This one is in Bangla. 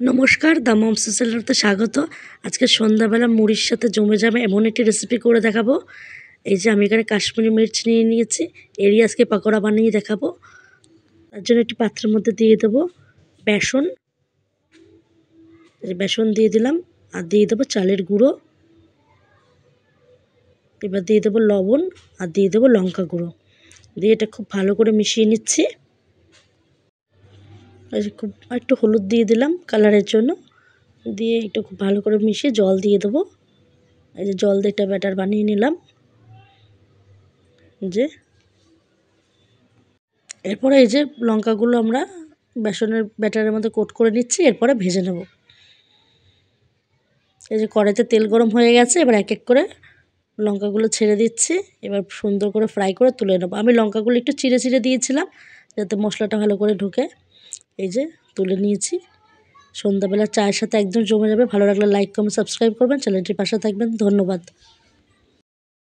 নমস্কার, দ্য মমস চ্যানেলতে স্বাগত। আজকে সন্ধ্যাবেলা মুড়ির সাথে জমে যাবে এমন একটি রেসিপি করে দেখাবো। এই যে আমি এখানে কাশ্মীরি মির্চ নিয়ে নিয়েছি, এরই আজকে পাকোড়া বানিয়ে দেখাবো। তার জন্য একটি পাত্রের মধ্যে দিয়ে দেবো বেসন, বেসন দিয়ে দিলাম, আর দিয়ে দেবো চালের গুঁড়ো, এবার দিয়ে দেবো লবণ, আর দিয়ে দেবো লঙ্কা গুঁড়ো, দিয়ে এটা খুব ভালো করে মিশিয়ে নিচ্ছি। খুব একটু হলুদ দিয়ে দিলাম কালারের জন্য, দিয়ে একটু খুব ভালো করে মিশিয়ে জল দিয়ে দেবো। এই যে জল দিয়ে একটা ব্যাটার বানিয়ে নিলাম। যে এরপরে এই যে লঙ্কাগুলো আমরা বেসনের ব্যাটারের মধ্যে কোট করে নিচ্ছি, এরপরে ভেজে নেব। এই যে কড়াইতে তেল গরম হয়ে গেছে, এবার এক এক করে লঙ্কাগুলো ছেড়ে দিচ্ছি। এবার সুন্দর করে ফ্রাই করে তুলে নেব। আমি লঙ্কাগুলো একটু চিড়ে চিড়ে দিয়েছিলাম যাতে মশলাটা ভালো করে ঢোকে। এই যে তুলে নিয়েছি। সন্ধ্যাবেলা চায়ের সাথে একদম জমে যাবে। ভালো লাগলে লাইক কমেন্ট সাবস্ক্রাইব করবেন, চ্যানেলটির পাশে থাকবেন। ধন্যবাদ।